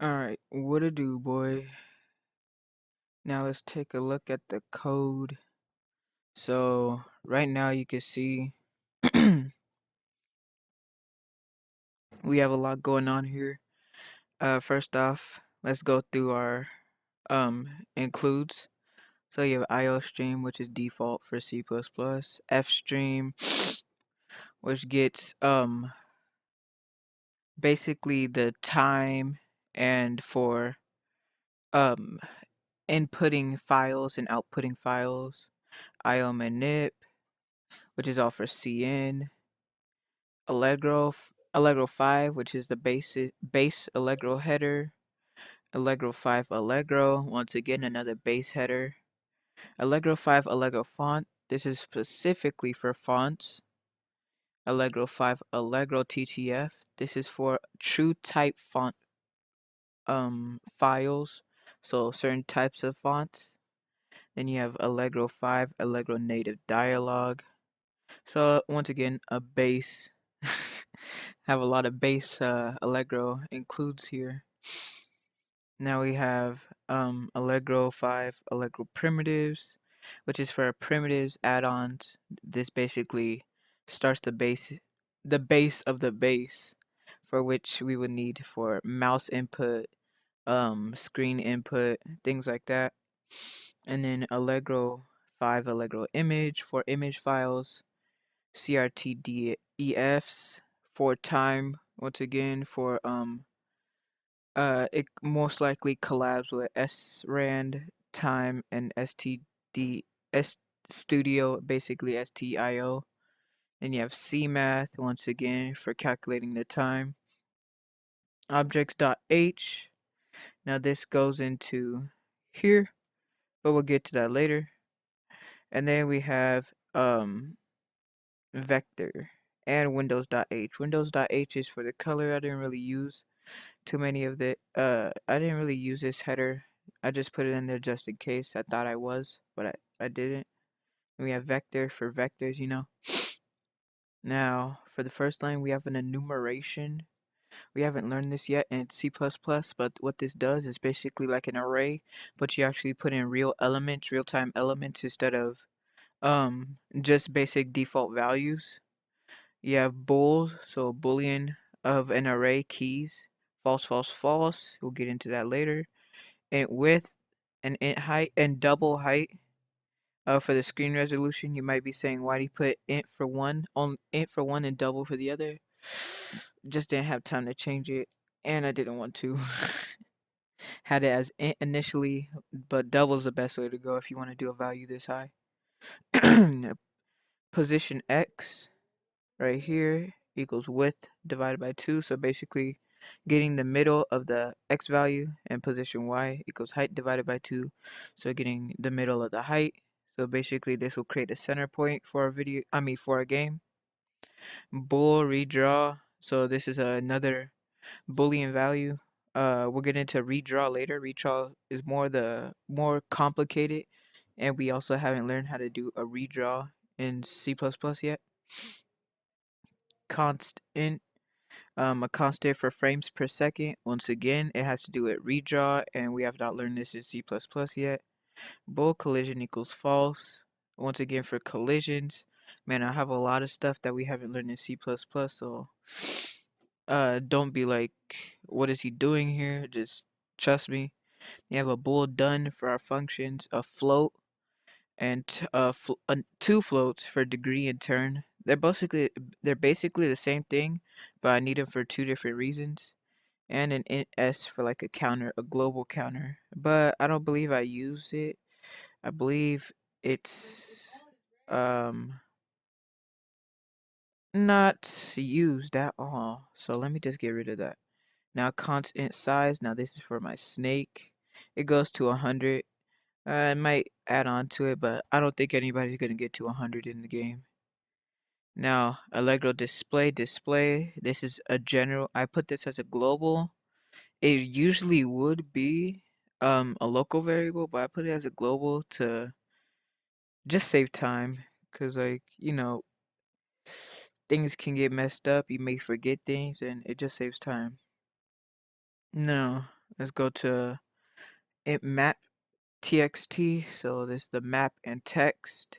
Alright, what to do, boy? Now let's take a look at the code. So right now you can see we have a lot going on here. First off, let's go through our includes. So you have IO stream, which is default for C++, F stream, which gets basically the time and for um inputting files and outputting files. IO manip, which is all for CN. Allegro 5, which is the base Allegro header. Allegro 5 Allegro, once again another base header. Allegro 5 Allegro font, this is specifically for fonts. Allegro 5 Allegro TTF, this is for true type font files, so certain types of fonts. Then you have Allegro 5 Allegro native dialog. So once again, a base. Have a lot of base Allegro includes here. Now we have Allegro 5 Allegro primitives, which is for primitives add-ons. This basically starts the base of the base, for which we would need for mouse input, screen input, things like that. And then Allegro 5 Allegro image for image files. CRTDEFs for time, once again for it most likely collabs with SRAND time and STD S Studio, basically STIO. And you have CMath once again for calculating the time. Objects.h, now this goes into here, but we'll get to that later. And then we have vector and windows.h. Windows.h is for the color. I didn't really use too many of the I didn't really use this header. I just put it in there just in case. I thought I was, but I didn't. And we have vector for vectors, you know. Now, for the first line, we have an enumeration. We haven't learned this yet in C++, but what this does is basically like an array, but you actually put in real elements, real-time elements instead of just basic default values. You have bool, so boolean of an array keys, false, false, false. We'll get into that later. Int width and int height and double height. For the screen resolution, you might be saying, why do you put int for one and double for the other? Just didn't have time to change it, and I didn't want to. Had it as int initially, but double's the best way to go if you want to do a value this high. Position x right here equals width divided by 2. So basically getting the middle of the x value, and position y equals height divided by 2. So getting the middle of the height. So basically this will create a center point for for a game. Bool redraw. So this is another Boolean value. We'll get into redraw later. Redraw is more complicated, and we also haven't learned how to do a redraw in C++ yet. Constant, a constant for frames per second. Once again, it has to do with redraw, and we have not learned this in C++ yet. Bool collision equals false. Once again, for collisions, man, I have a lot of stuff that we haven't learned in C++, so don't be like, what is he doing here? Just trust me. You have a bool done for our functions, a float, and two floats for degree and turn. They're basically the same thing, but I need them for two different reasons. And an int s for like a counter, a global counter. But I don't believe I use it. I believe it's not used at all. So let me just get rid of that. Now constant size. Now this is for my snake. It goes to 100. I might add on to it, but I don't think anybody's gonna get to 100 in the game. Now Allegro display. This is a general. I put this as a global. It usually would be a local variable, but I put it as a global to just save time, cause like, you know, things can get messed up. You may forget things, and it just saves time. Now Let's go to map txt. So this is the map and text.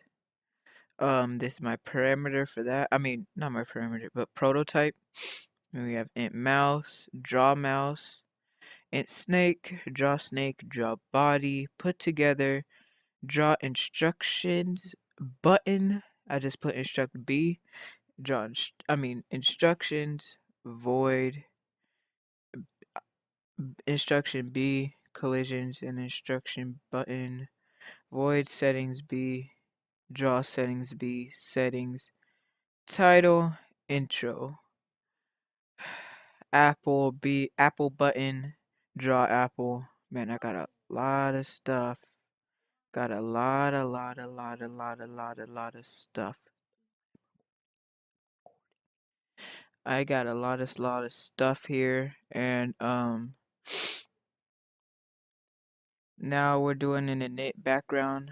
This is my parameter for that. I mean, not my parameter, but prototype. And we have int mouse, draw mouse, int snake, draw body, put together, draw instructions button. I just put instruct B. Instructions void instruction B collisions and instruction button void settings B draw settings B settings title intro apple button draw apple. Man, I got a lot of stuff. Got a lot of stuff. I got a lot of stuff here, and now we're doing an init background.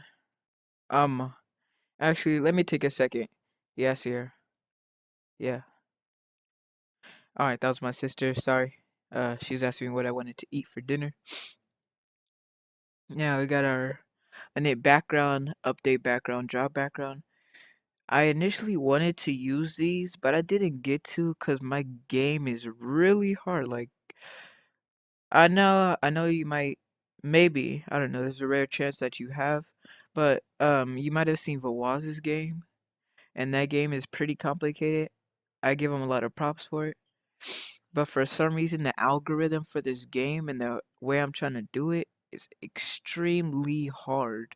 Actually, let me take a second. Yes, here. Yeah. All right, that was my sister. Sorry. She was asking me what I wanted to eat for dinner. Now we got our init background, update background, draw background. I initially wanted to use these, but I didn't get to because my game is really hard. Like, I know you might, maybe, I don't know, there's a rare chance that you have, but you might have seen Vawaz's game, and that game is pretty complicated. I give him a lot of props for it. But for some reason, the algorithm for this game and the way I'm trying to do it is extremely hard.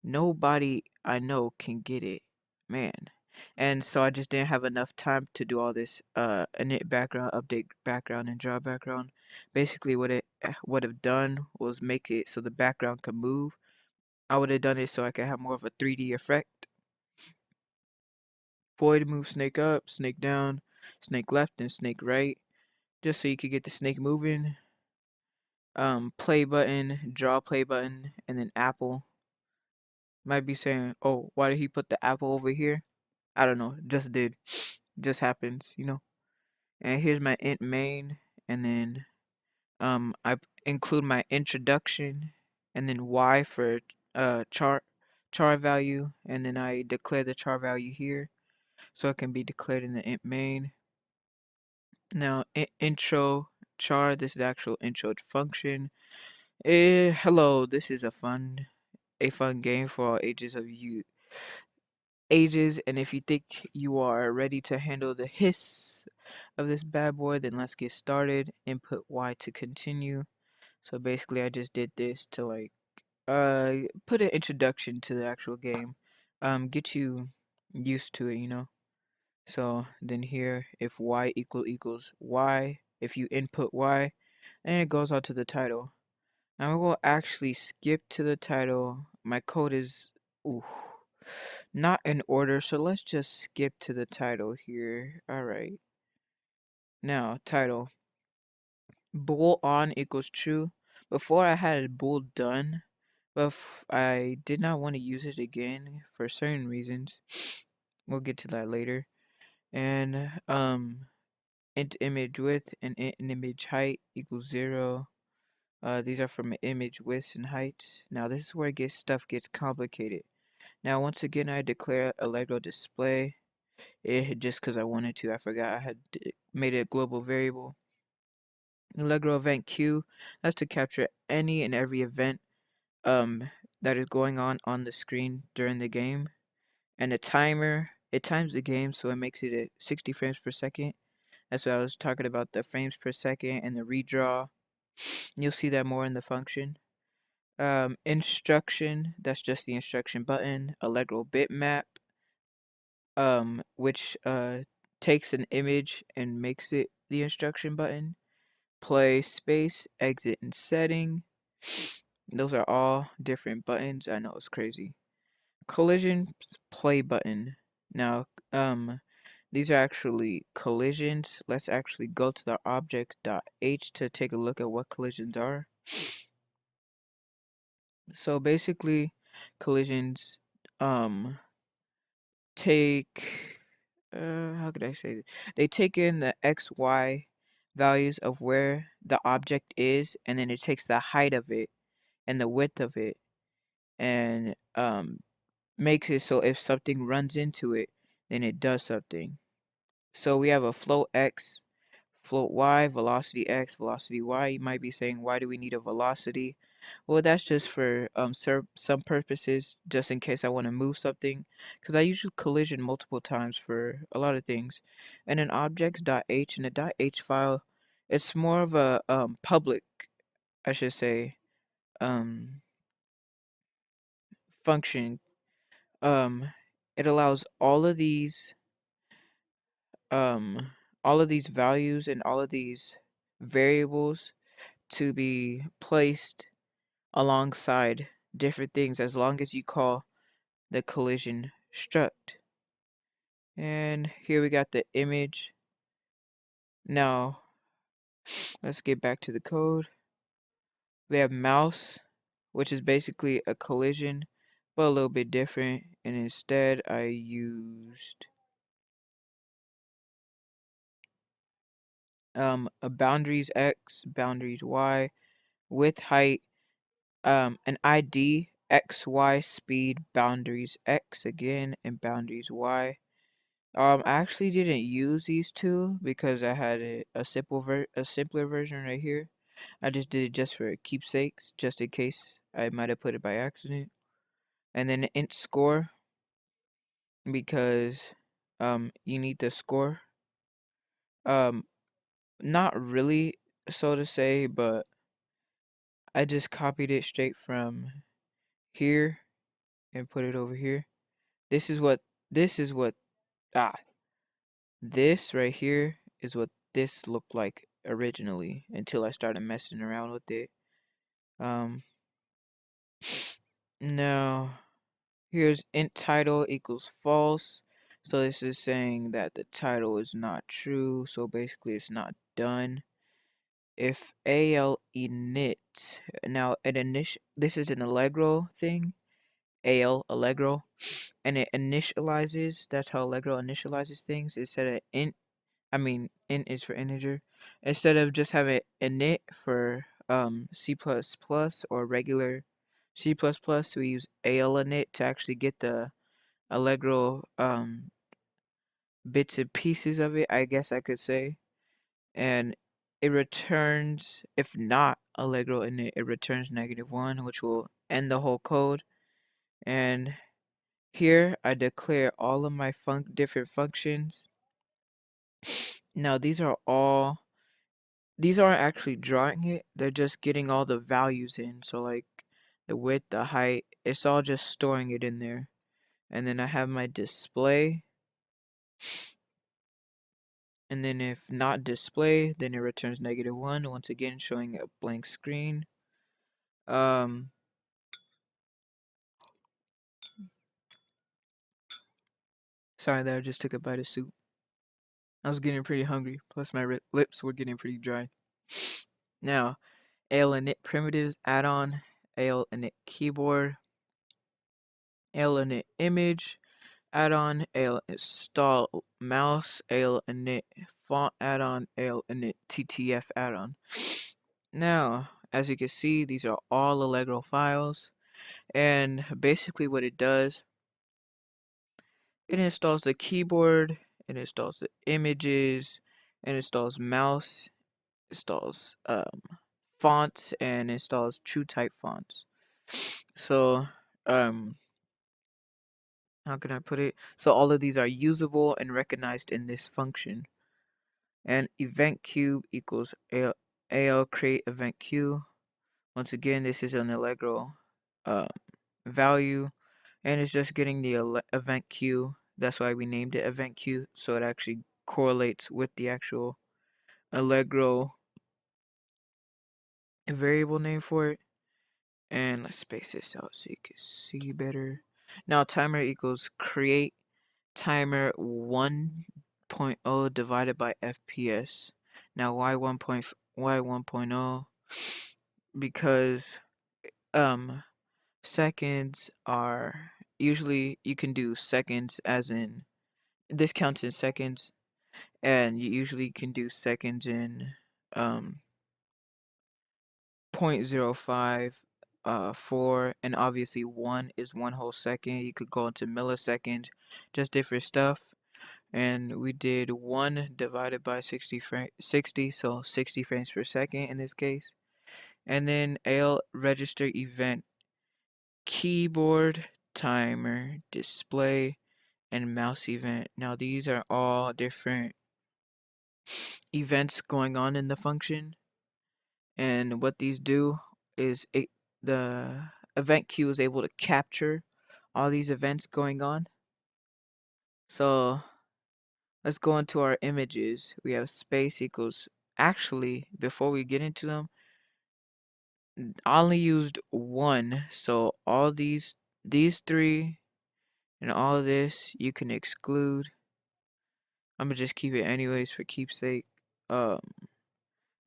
Nobody I know can get it, man. And so I just didn't have enough time to do all this init background, update background, and draw background. Basically, what it would have done was make it so the background could move. I would have done it so I could have more of a 3D effect. Void move snake up, snake down, snake left, and snake right, just so you could get the snake moving. Play button, draw play button, and then apple. Might be saying, oh, why did he put the apple over here? I don't know, just did. Just happens, you know. And here's my int main, and then I include my introduction, and then y for char value, and then I declare the char value here, so it can be declared in the int main. Now intro char, this is the actual intro function. Hello, this is a fun game for all ages and if you think you are ready to handle the hiss of this bad boy, then let's get started. Input Y to continue. So basically I just did this to like put an introduction to the actual game, get you used to it, you know. So then here, if Y equals Y, if you input Y, then it goes out to the title. Now we will actually skip to the title. My code is not in order, so let's just skip to the title here. Alright. Now, title. Bool on equals true. Before I had bool done, but I did not want to use it again for certain reasons. We'll get to that later. And int image width and int image height equals 0. These are from image widths and heights. Now this is where stuff gets complicated. Now once again I declare Allegro display. Just because I wanted to. I forgot I had made it a global variable. Allegro event queue. That's to capture any and every event that is going on the screen during the game. And a timer. It times the game so it makes it at 60 frames per second. That's what I was talking about, the frames per second and the redraw. You'll see that more in the function. Instruction, that's just the instruction button. Allegro bitmap, which takes an image and makes it the instruction button. Play, space, exit, and setting. Those are all different buttons. I know it's crazy. Collision, play button. Now, these are actually collisions. Let's actually go to the object.h to take a look at what collisions are. So basically, collisions take how could I say this? They take in the x, y values of where the object is, and then it takes the height of it and the width of it, and makes it so if something runs into it, then it does something. So we have a float x, float y, velocity x, velocity y. You might be saying, why do we need a velocity? Well, that's just for some purposes, just in case I want to move something, because I usually collision multiple times for a lot of things. And an objects.h and a .h file, it's more of a public, I should say, um, function. Um, it allows um, all of these values and all of these variables to be placed alongside different things as long as you call the collision struct. And here we got the image. Now let's get back to the code. We have mouse, which is basically a collision but a little bit different, and instead I used a boundaries x, boundaries y, width, height, an ID x, y, speed, boundaries x again, and boundaries y. I actually didn't use these two because I had a simpler version right here. I just did it just for keepsakes, just in case I might have put it by accident. And then int score, because you need the score. Um Not really, so to say, but I just copied it straight from here and put it over here. This is what this is what ah this right here is what this looked like originally until I started messing around with it. Um Now here's int title equals false. So this is saying that the title is not true, so basically it's not done. If al init, now this is an Allegro thing, al Allegro, and it initializes, that's how Allegro initializes things. Instead of int is for integer. Instead of just having init for C++ or regular C++, we use al init to actually get the Allegro bits and pieces of it, I guess I could say. And it returns, if not Allegro init, it returns -1, which will end the whole code. And here I declare all of my different functions. Now these aren't actually drawing it, they're just getting all the values in. So like the width, the height, it's all just storing it in there. And then I have my display. And then if not display, then it returns -1, once again showing a blank screen. Sorry that I just took a bite of soup. I was getting pretty hungry, plus my lips were getting pretty dry. Now, al init primitives add-on, al init keyboard, al init image add-on, al install mouse, al init font add-on, al init ttf add-on. Now, as you can see, these are all Allegro files, and basically what it does, it installs the keyboard, it installs the images, it installs mouse, installs fonts, and installs true type fonts. So how can I put it? So all of these are usable and recognized in this function. And event cube equals al create event queue. Once again, this is an Allegro value, and it's just getting the event queue. That's why we named it event queue, so it actually correlates with the actual Allegro variable name for it. And let's space this out so you can see better. Now timer equals create timer 1.0 divided by FPS. Now why 1.0? Because seconds are usually, you can do seconds as in, this counts in seconds, and you usually can do seconds in 0.05, 4, and obviously 1 is 1 whole second. You could go into milliseconds, just different stuff. And we did 1 divided by 60, so 60 frames per second in this case. And then AL register event, keyboard, timer, display, and mouse event. Now these are all different events going on in the function, and what these do is the event queue is able to capture all these events going on. So let's go into our images. We have space equals, actually before we get into them, I only used 1, so all these 3 and all of this you can exclude. I'm gonna just keep it anyways for keepsake. Um,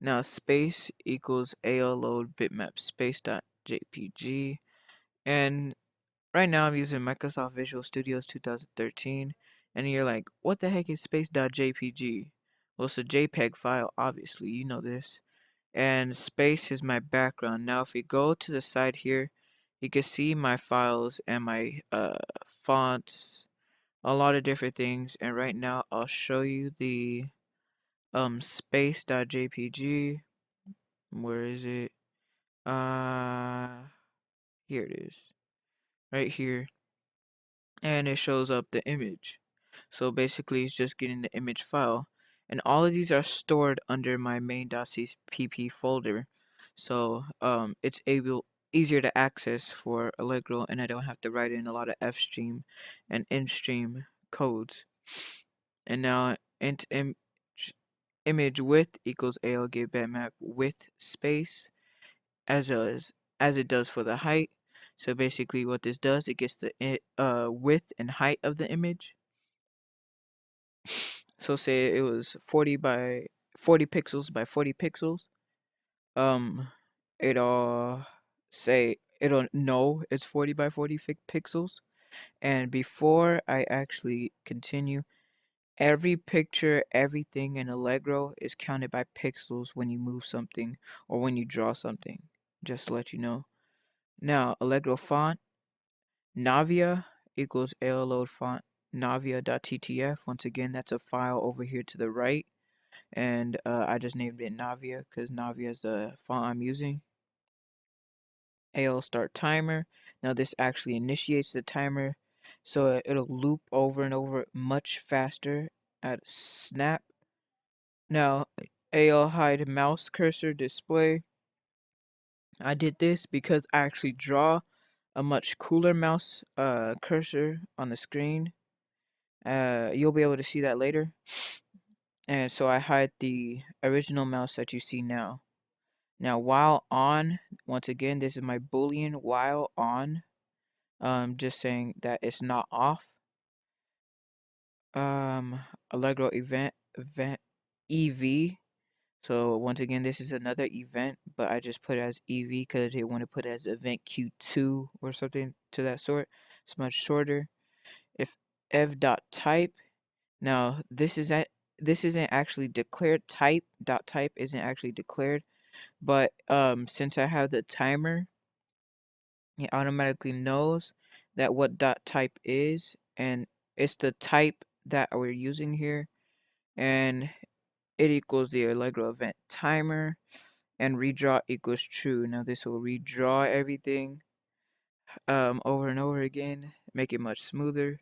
Now space equals AL load bitmap space.jpg, and right now I'm using Microsoft Visual Studios 2013, and you're like, what the heck is space.jpg? Well, it's a JPEG file, obviously, you know this. And space is my background. Now if we go to the side here, you can see my files and my fonts, a lot of different things. And right now I'll show you the space.jpg. Where is it? Here it is, right here, and it shows up the image. So basically it's just getting the image file, and all of these are stored under my main.cpp folder, so it's easier to access for Allegro, and I don't have to write in a lot of fstream and instream codes. And now image width equals AL get bitmap width space as it does for the height. So basically what this does, it gets the width and height of the image. So say it was 40 pixels by 40 pixels. It'll say it'll know it's 40 by 40 pixels. And before I actually continue, every picture, everything in Allegro is counted by pixels when you move something or when you draw something, just to let you know. Now, Allegro font, Navia equals AL load font navia.ttf. Once again, that's a file over here to the right. And I just named it Navia because Navia is the font I'm using. AL start timer. Now this actually initiates the timer, so it'll loop over and over much faster at snap. Now AL hide mouse cursor display. I did this because I actually draw a much cooler mouse cursor on the screen. You'll be able to see that later. And so I hide the original mouse that you see now. Now while on, once again, this is my boolean while on. Just saying that it's not off. Allegro event EV. So once again, this is another event, but I just put it as EV because I didn't want to put it as event Q2 or something to that sort. It's much shorter. If ev.type, now this isn't actually declared. Type isn't actually declared, but since I have the timer, it automatically knows that what .type is, and it's the type that we're using here, and it equals the Allegro event timer, and redraw equals true. Now this will redraw everything over and over again, make it much smoother.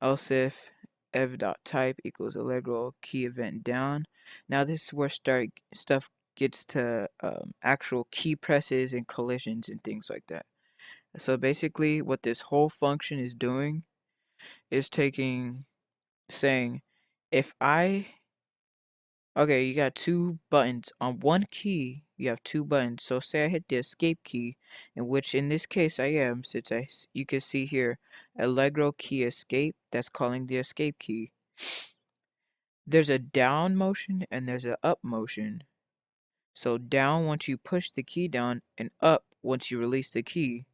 Else if ev.type equals Allegro key event down. Now this is where stuff gets to actual key presses and collisions and things like that. So basically what this whole function is doing is saying if okay, you got 2 buttons on one key, you have 2 buttons. So say I hit the escape key, in which in this case I am, since you can see here Allegro key escape, that's calling the escape key. There's a down motion and there's a up motion. So down once you push the key down, and up once you release the key.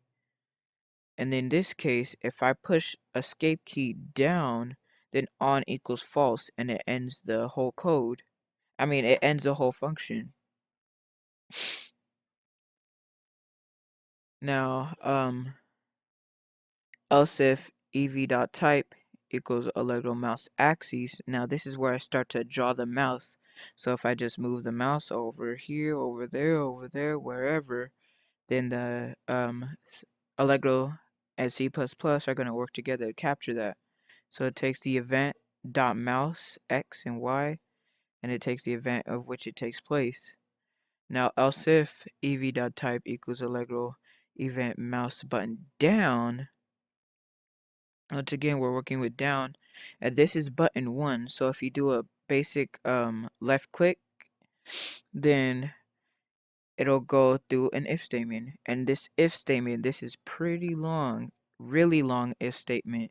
And in this case, if I push escape key down, then on equals false, and it ends the whole code. I mean, it ends the whole function. Now, else if ev.type equals Allegro mouse axis. Now this is where I start to draw the mouse. So if I just move the mouse over here, over there, wherever, then the Allegro and C++ are going to work together to capture that. So it takes the event dot mouse x and y, and it takes the event of which it takes place. Now else if ev.type equals Allegro event mouse button down. Once again, we're working with down, and this is button 1. So if you do a basic left click, then it'll go through an if statement. And this if statement, this is pretty long, really long if statement.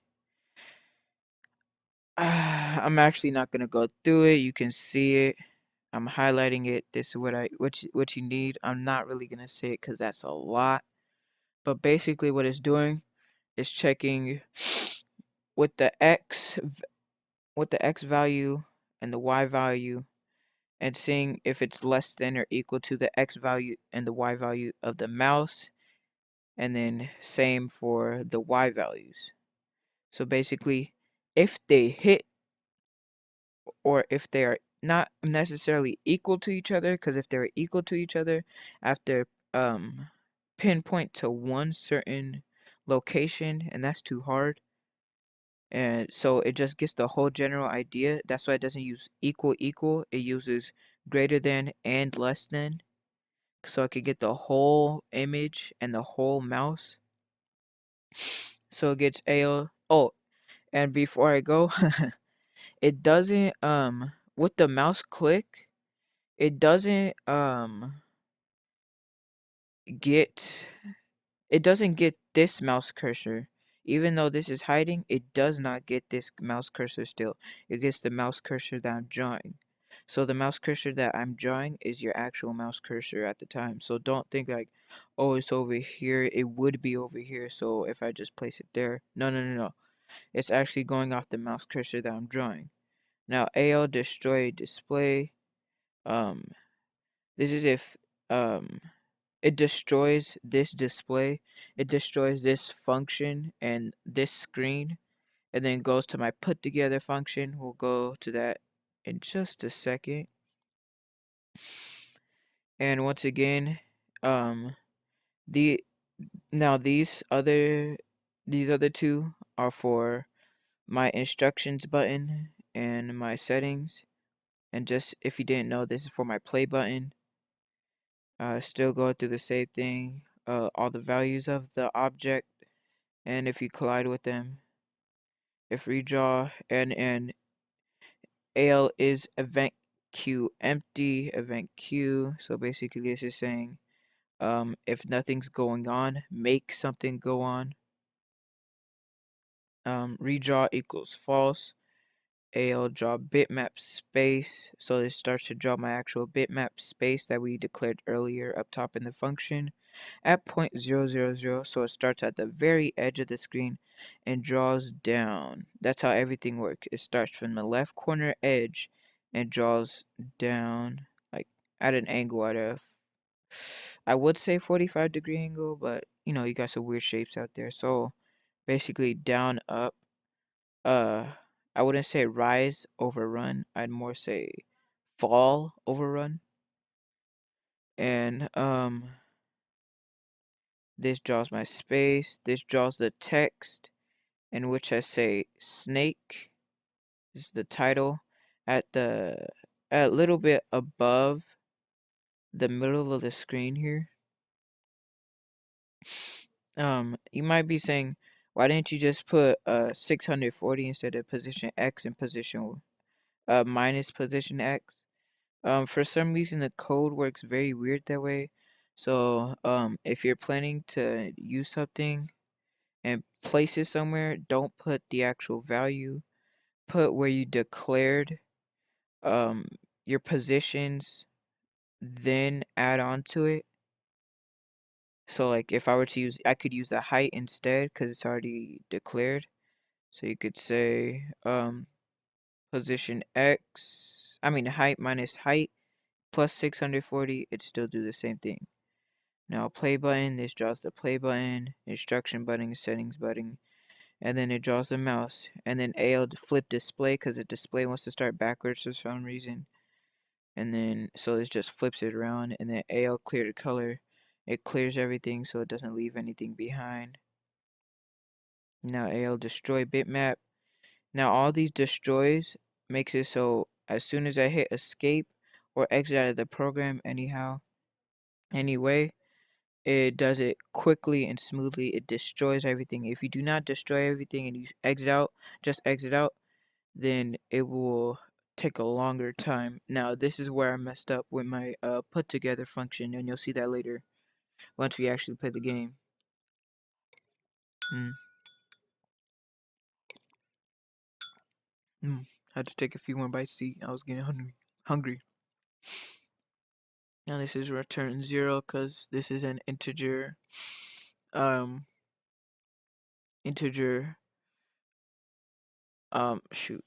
I'm actually not gonna go through it. You can see it. I'm highlighting it. This is what you need. I'm not really gonna say it because that's a lot. But basically, what it's doing is checking with the x value and the y value, and seeing if it's less than or equal to the x value and the y value of the mouse, and then same for the y values. So basically, if they hit, or if they are not necessarily equal to each other, because if they're equal to each other, after pinpoint to one certain location, and that's too hard. And so it just gets the whole general idea. That's why it doesn't use equal equal. It uses greater than and less than. So I could get the whole image and the whole mouse. So it gets AL. Oh, and before I go, it doesn't with the mouse click, it doesn't get it doesn't get this mouse cursor. Even though this is hiding, it does not get this mouse cursor still. It gets the mouse cursor that I'm drawing. So the mouse cursor that I'm drawing is your actual mouse cursor at the time. So don't think like, oh, it's over here. It would be over here. So if I just place it there. No, no, no, no. It's actually going off the mouse cursor that I'm drawing. Now, AL destroy display. Um, this is if it destroys this display, it destroys this function and this screen, and then goes to my put together function. We'll go to that in just a second. And once again, the now these other two are for my instructions button and my settings. And just if you didn't know, this is for my play button. Still go through the same thing, all the values of the object, and if you collide with them, if redraw, and AL is event queue empty, event queue. So basically this is saying if nothing's going on, make something go on. Redraw equals false. AL draw bitmap space. So it starts to draw my actual bitmap space that we declared earlier up top in the function at 0.000. So it starts at the very edge of the screen and draws down. That's how everything works. It starts from the left corner edge and draws down like at an angle I would say 45-degree angle, but you know, you got some weird shapes out there. So basically down up. I wouldn't say rise over run. I'd more say fall over run. And this draws my space. This draws the text in which I say snake. This is the title at the a little bit above the middle of the screen here. You might be saying, why didn't you just put 640 instead of position X and position minus position X? For some reason the code works very weird that way. So if you're planning to use something and place it somewhere, don't put the actual value. Put where you declared um your positions, then add on to it. So like if I were to use, I could use the height instead because it's already declared. So you could say position X, I mean height minus height plus 640, it'd still do the same thing. Now play button, this draws the play button, instruction button, settings button, and then it draws the mouse. And then AL flip display because the display wants to start backwards for some reason. And then so it just flips it around, and then AL clear the color. It clears everything so it doesn't leave anything behind. Now AL destroy bitmap. Now all these destroys makes it so as soon as I hit escape or exit out of the program anyway, it does it quickly and smoothly. It destroys everything. If you do not destroy everything and you exit out, just exit out, then it will take a longer time. Now this is where I messed up with my put together function, and you'll see that later once we actually play the game. I had to take a few more bites to eat. I was getting hungry. Now this is return 0 because this is an integer integer shoot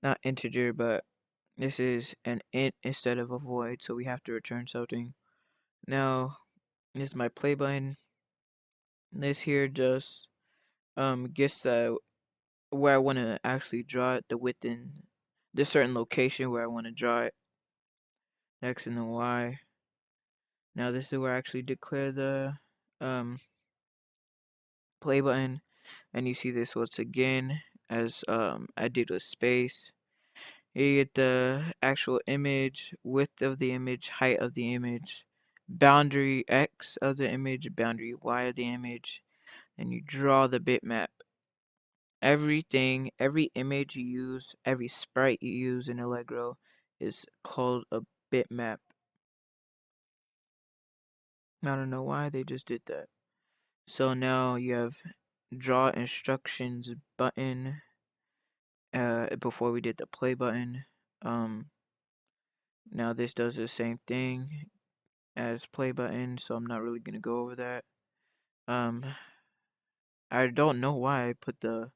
not integer, but this is an int instead of a void, so we have to return something. Now this is my play button. This here just gets where I want to actually draw it, the width in this certain location where I want to draw it, X and the Y. Now this is where I actually declare the play button, and you see this once again as I did with space. You get the actual image, width of the image, height of the image, boundary X of the image, boundary Y of the image, and you draw the bitmap. Everything, every image you use, every sprite you use in Allegro is called a bitmap. I don't know why they just did that. So now you have draw instructions button before we did the play button. Now this does the same thing as play button, so I'm not really gonna go over that. I don't know why I put the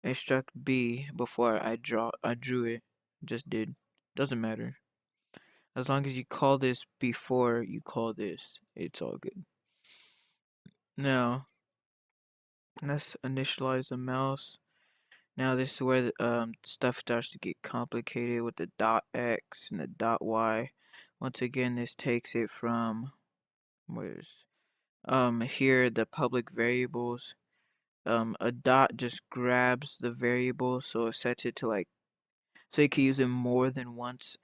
instruct B before I drew it. Just did. Doesn't matter. As long as you call this before you call this, it's all good. Now let's initialize the mouse. Now this is where the stuff starts to get complicated with the dot X and the dot Y. Once again, this takes it from where's here the public variables. A dot just grabs the variable, so it sets it to like, so you can use it more than once,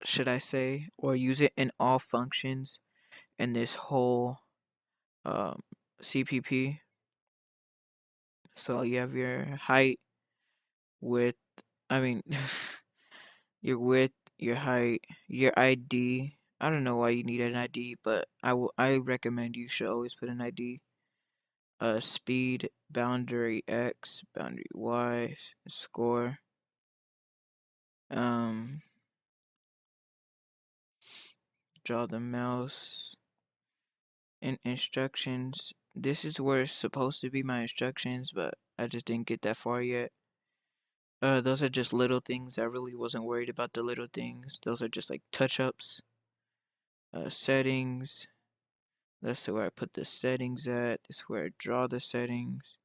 should I say, or use it in all functions in this whole CPP. So you have your height, width, I mean, your width, your height, your ID. I don't know why you need an ID, but I recommend you should always put an ID. Speed, boundary X, boundary Y, score. Draw the mouse. In instructions, this is where it's supposed to be my instructions, but I just didn't get that far yet. Those are just little things. I really wasn't worried about the little things. Those are just like touch-ups. Settings. That's where I put the settings at. This is where I draw the settings.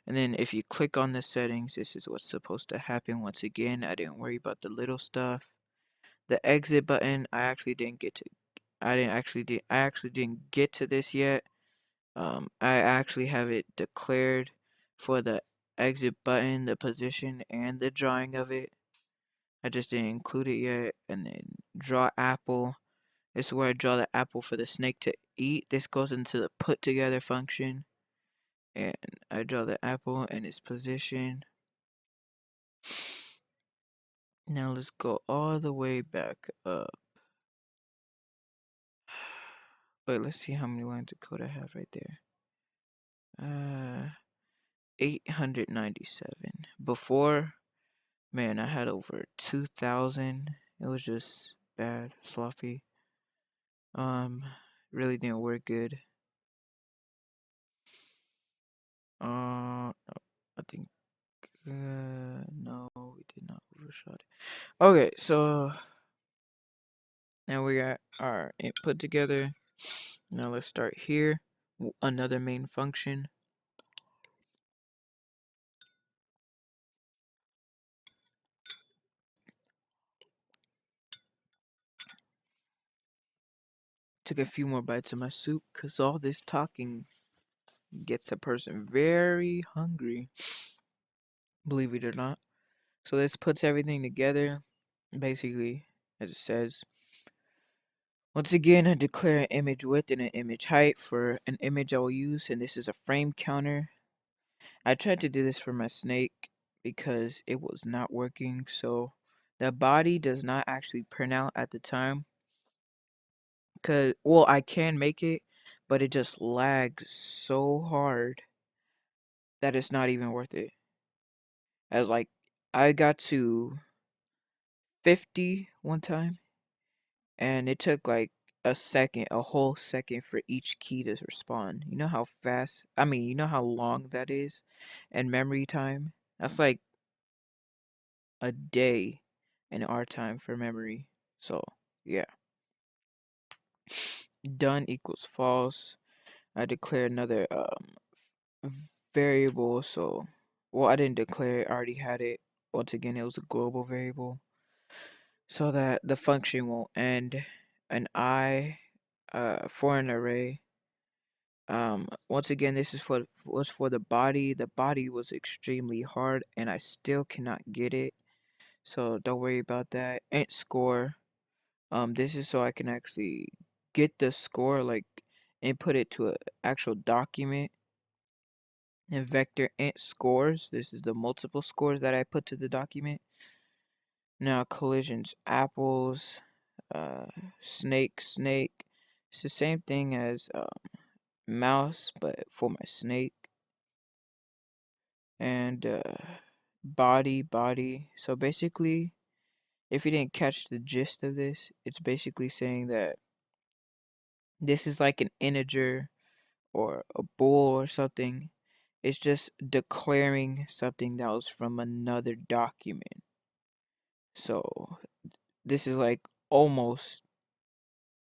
And then if you click on the settings, this is what's supposed to happen. Once again, I didn't worry about the little stuff. The exit button, I actually didn't get to. I actually didn't get to this yet. I actually have it declared for the exit button, the position, and the drawing of it. I just didn't include it yet. And then draw apple. This is where I draw the apple for the snake to eat. This goes into the put together function. And I draw the apple and its position. Now let's go all the way back up. Wait, let's see how many lines of code I have right there. 897. Before, man, I had over 2,000. It was just bad, sloppy. Really didn't work good. I think, no, we did not overshot it. Okay, so now we got our input together. Now let's start here. Another main function. Took a few more bites of my soup because all this talking gets a person very hungry, believe it or not. So this puts everything together, basically, as it says. Once again, I declare an image width and an image height for an image I will use, and this is a frame counter. I tried to do this for my snake because it was not working, so the body does not actually print out at the time. Well, I can make it, but it just lags so hard that it's not even worth it. As like, I got to 50 one time, and it took like a whole second for each key to respond. You know how fast, you know how long that is? And memory time? That's like a day in our time for memory. So, yeah. Done equals false. I declare another variable, so, well, I didn't declare it, I already had it. Once again, it was a global variable, so that the function will end an I for an array. Once again, this is was for the body. The body was extremely hard, and I still cannot get it, so don't worry about that. Int score. This is so I can actually get the score, like input it to an actual document. And vector int scores. This is the multiple scores that I put to the document. Now collisions apples, uh, snake. It's the same thing as mouse, but for my snake. And body. So basically, if you didn't catch the gist of this, it's basically saying that this is like an integer or a bool or something. It's just declaring something that was from another document. So this is like almost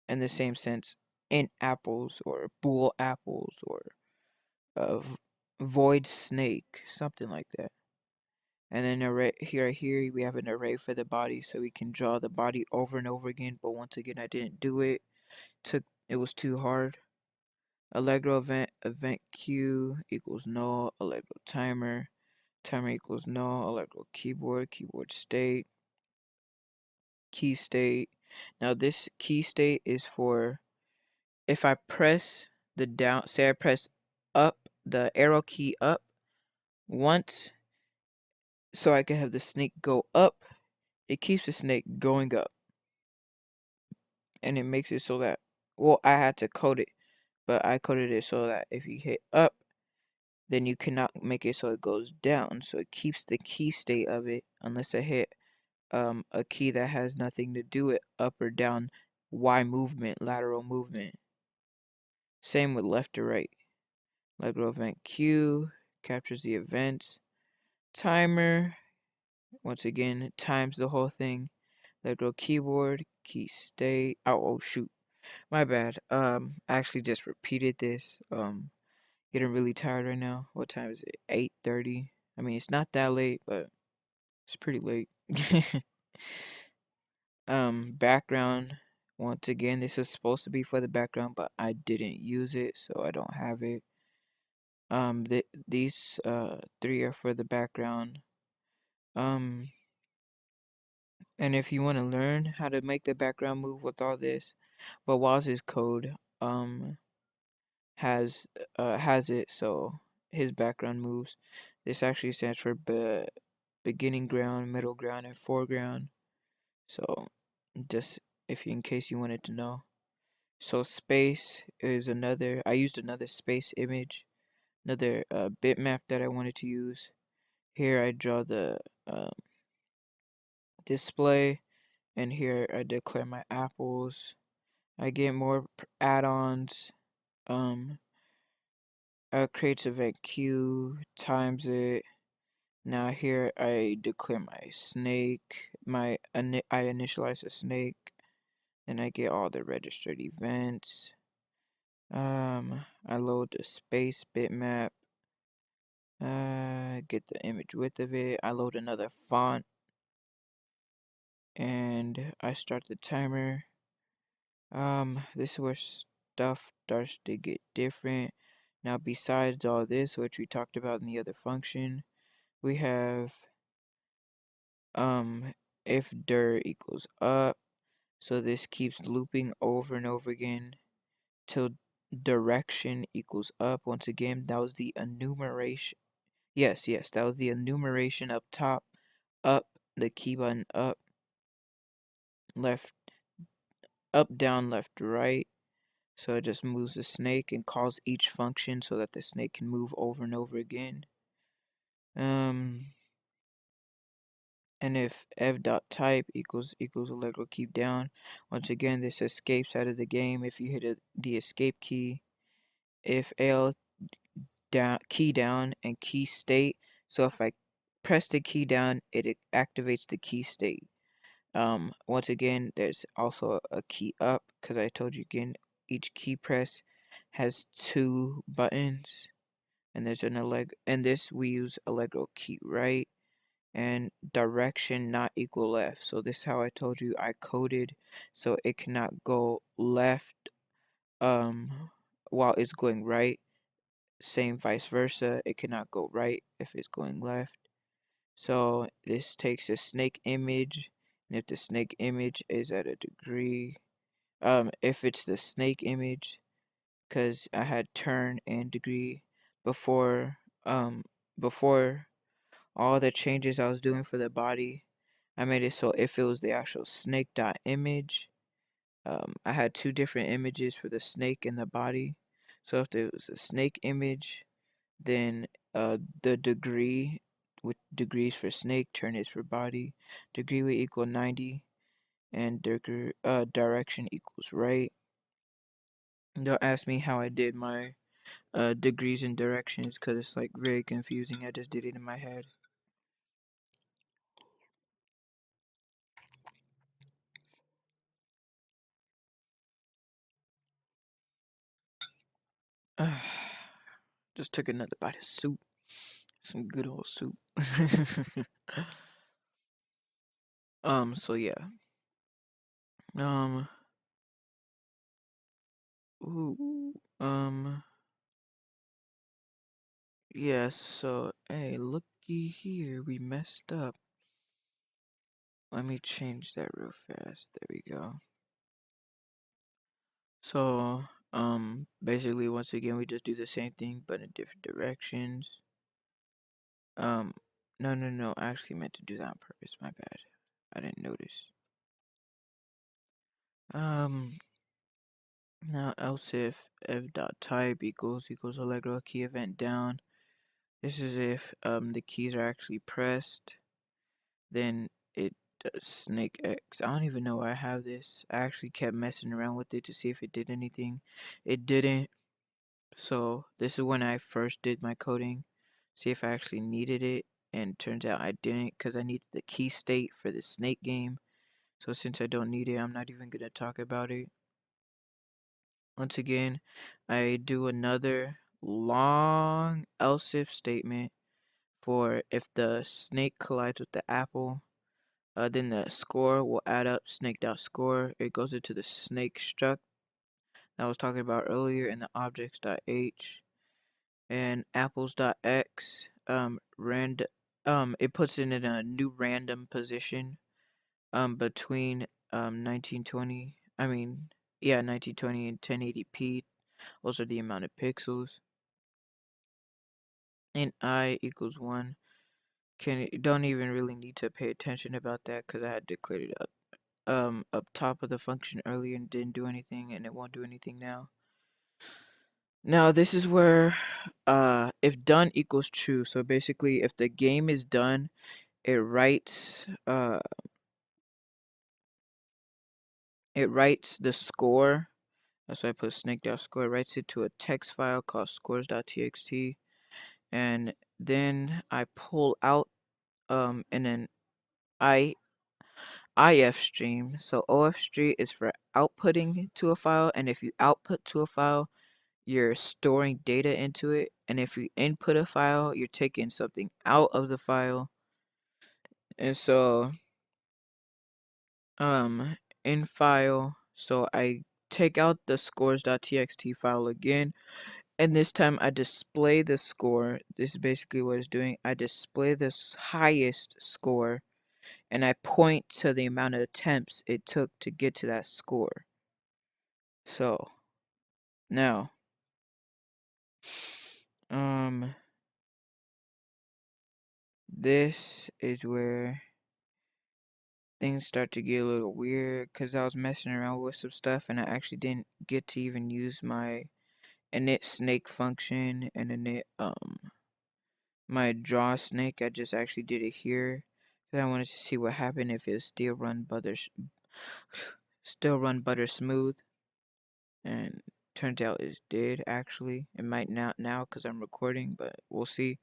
in the same sense int apples or bool apples or uh, void snake, something like that. And then array here we have an array for the body, so we can draw the body over and over again. But once again, I didn't do it. It was too hard. Allegro event queue equals null. Allegro timer equals null. Allegro keyboard state, key state. Now this key state is for if I press the down, say I press up, the arrow key up once, so I can have the snake go up, it keeps the snake going up. And it makes it so that, well, I had to code it, but I coded it so that if you hit up, then you cannot make it so it goes down. So it keeps the key state of it unless I hit a key that has nothing to do with up or down, Y movement, lateral movement. Same with left or right. Allegro event Q captures the events. Timer, once again, times the whole thing. Allegro keyboard, key state. Oh shoot. My bad. I actually just repeated this. Getting really tired right now. What time is it? 8:30. It's not that late, but it's pretty late. Background. Once again, this is supposed to be for the background, but I didn't use it, so I don't have it. These three are for the background. And if you want to learn how to make the background move with all this, but Waz's code has it so his background moves. This actually stands for beginning ground, middle ground, and foreground. So just in case you wanted to know. So space is another. I used another space image, another bitmap that I wanted to use. Here I draw the display, and here I declare my apples. I get more add-ons. Creates event queue, times it. Now here I declare my snake. I initialize a snake, and I get all the registered events. I load the space bitmap, get the image width of it, I load another font, and I start the timer. This is where stuff starts to get different. Now, besides all this, which we talked about in the other function, we have if dir equals up, so this keeps looping over and over again till direction equals up. Once again, that was the enumeration. Yes, that was the enumeration up top, up, the key button up, left, up, down, left, right. So it just moves the snake and calls each function so that the snake can move over and over again. And if f.type equals Allegro keep down, once again this escapes out of the game if you hit the escape key. If al down, key down, and key state, so if I press the key down, it activates the key state. Once again, there's also a key up because I told you again each key press has 2 buttons, and there's an and this we use Allegro key right and direction not equal left. So this is how I told you I coded so it cannot go left while it's going right. Same vice versa, it cannot go right if it's going left. So this takes a snake image, and if the snake image is at a degree, if it's the snake image, because I had turn and degree before before all the changes I was doing for the body, I made it so if it was the actual snake dot image, I had 2 different images for the snake and the body. So if it was a snake image, then the degree with degrees for snake, turn is for body, degree would equal 90, and direction equals right. They'll ask me how I did my degrees and directions because it's like very confusing. I just did it in my head. Just took another bite of soup. Some good old soup. So yeah. Ooh, yeah, so, hey, looky here, we messed up. Let me change that real fast. There we go. So, basically, once again, we just do the same thing, but in different directions. No, I actually meant to do that on purpose, my bad. I didn't notice. Now else if f.type equals Allegro key event down. This is if the keys are actually pressed, then it does snake X. I don't even know why I have this. I actually kept messing around with it to see if it did anything. It didn't. So this is when I first did my coding, see if I actually needed it, and turns out I didn't because I needed the key state for the snake game. So since I don't need it, I'm not even gonna talk about it. Once again, I do another long else if statement for if the snake collides with the apple, then the score will add up snake.score. It goes into the snake struct that I was talking about earlier in the objects.h, and apples.x it puts it in a new random position between 1920 1920 and 1080p. Those are the amount of pixels. And I equals 1. Don't even really need to pay attention about that because I had declared it up top of the function earlier and didn't do anything, and it won't do anything now. Now this is where if done equals true. So basically if the game is done, it writes the score. That's why I put snake.score. It writes it to a text file called scores.txt, and then I pull out and then IF stream. So OF stream is for outputting to a file, and if you output to a file, you're storing data into it, and if you input a file, you're taking something out of the file. And so in file, so I take out the scores.txt file again, and this time I display the score. This is basically what it's doing. I display the highest score, and I point to the amount of attempts it took to get to that score. So now this is where things start to get a little weird, because I was messing around with some stuff and I actually didn't get to even use my init snake function and init my draw snake. I just actually did it here because I wanted to see what happened if it still run butter smooth, and turns out it did. Actually, it might not now because I'm recording, but we'll see.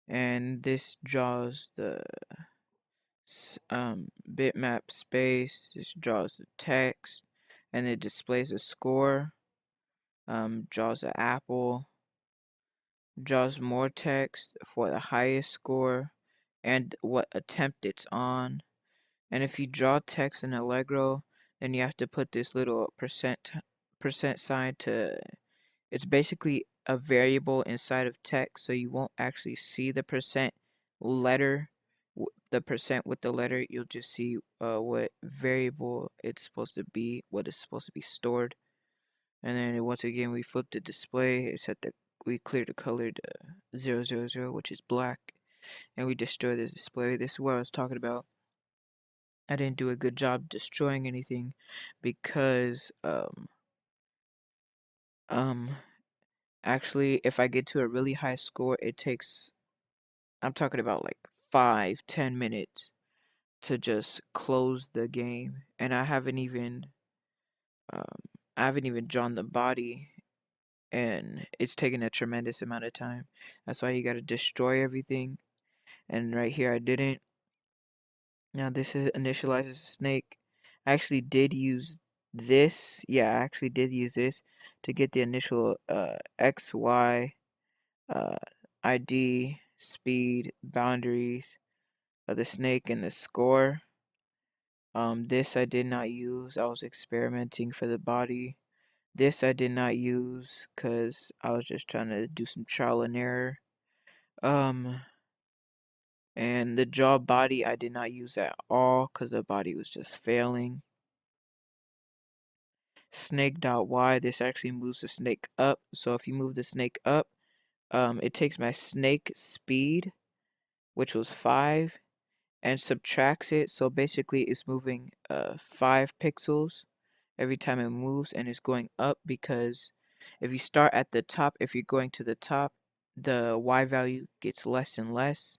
And this draws the bitmap space. This draws the text, and it displays a score. Draws an apple, draws more text for the highest score and what attempt it's on. And if you draw text in Allegro, then you have to put this little percent sign to, it's basically a variable inside of text, so you won't actually see the percent letter, the percent with the letter. You'll just see what variable it's supposed to be, what is supposed to be stored. And then once again we flip the display. It said that we clear the color to 000, which is black, and we destroy the display. This is what I was talking about. I didn't do a good job destroying anything because actually if I get to a really high score, it takes, I'm talking about like 5-10 minutes to just close the game, and um I haven't even drawn the body, and it's taken a tremendous amount of time. That's why you gotta destroy everything. And right here I didn't. Now this is initializes a snake. I actually did use this. Yeah, I actually did use this to get the initial X, Y, uh, ID, speed, boundaries of the snake and the score. This I did not use. I was experimenting for the body. This I did not use because I was just trying to do some trial and error. And the jaw body I did not use at all because the body was just failing. Snake.y, this actually moves the snake up. So if you move the snake up, it takes my snake speed, which was 5, and subtracts it. So basically it's moving 5 pixels every time it moves, and it's going up because if you start at the top, if you're going to the top, the y value gets less and less.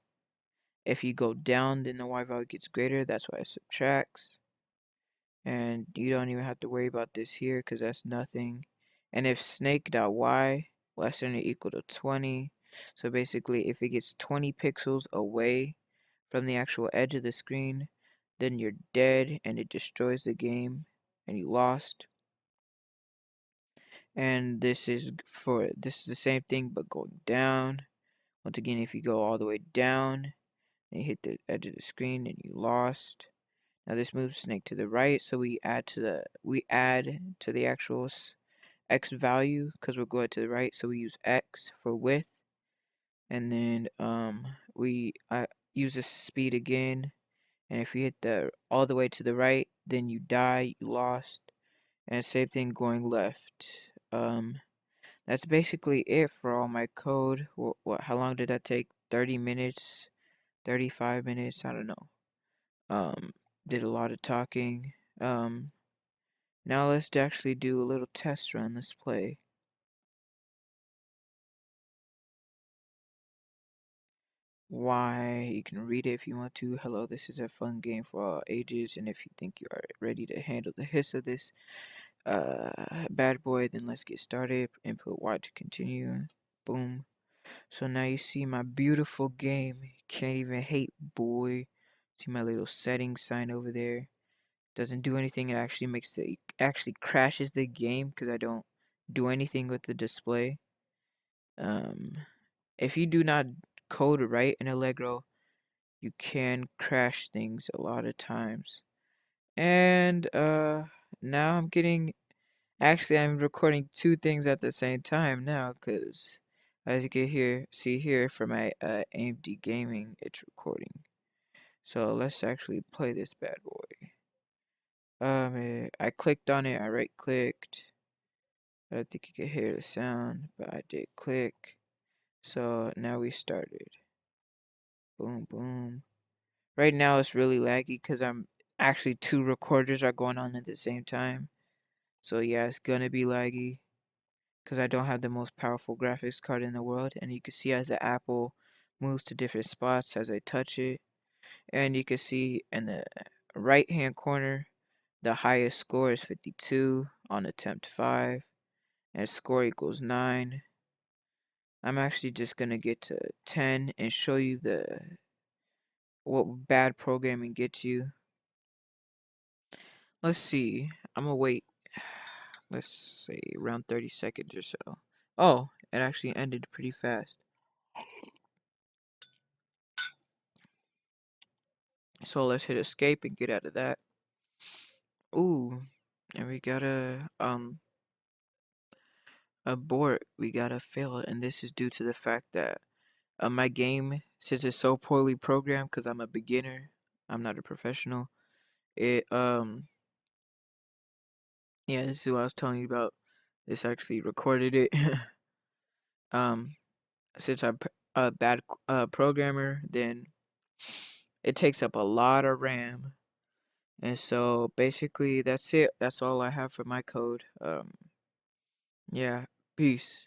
If you go down, then the y value gets greater. That's why it subtracts. And you don't even have to worry about this here because that's nothing. And if snake.y less than or equal to 20, so basically if it gets 20 pixels away from the actual edge of the screen, then you're dead and it destroys the game and you lost. And this is the same thing but going down. Once again, if you go all the way down and you hit the edge of the screen, and you lost. Now this moves snake to the right, so we add to the actual x value because we're going to the right, so we use x for width, and then we use the speed again, and if you hit the all the way to the right, then you die, you lost, and same thing going left. That's basically it for all my code. How long did that take? 30 minutes, 35 minutes, I don't know. Did a lot of talking. Now let's actually do a little test run. Let's play. Why? You can read it if you want to. Hello, this is a fun game for all ages, and if you think you are ready to handle the hiss of this bad boy, then let's get started. Input Y to continue. Boom. So now you see my beautiful game. Can't even hate, boy. See my little settings sign over there. Doesn't do anything. It actually crashes the game because I don't do anything with the display. If you do not code right in Allegro, you can crash things a lot of times. And now actually I'm recording two things at the same time now, because as you can see here for my AMD gaming, it's recording. So let's actually play this bad boy. I clicked on it, I right clicked. I don't think you can hear the sound, but I did click. So now we started. Boom, boom. Right now it's really laggy because actually two recorders are going on at the same time. So yeah, it's gonna be laggy because I don't have the most powerful graphics card in the world. And you can see as the apple moves to different spots as I touch it. And you can see in the right hand corner, the highest score is 52 on attempt 5. And score equals 9. I'm actually just gonna get to 10 and show you what bad programming gets you. Let's see. I'm gonna wait. Let's say around 30 seconds or so. Oh, it actually ended pretty fast. So let's hit escape and get out of that. Ooh, and we got a abort. We gotta fail, and this is due to the fact that my game, since it's so poorly programmed, because I'm a beginner, I'm not a professional. It yeah, this is what I was telling you about. This actually recorded it. um, since I'm a bad programmer, then it takes up a lot of RAM. And so basically that's it. That's all I have for my code. Yeah, peace.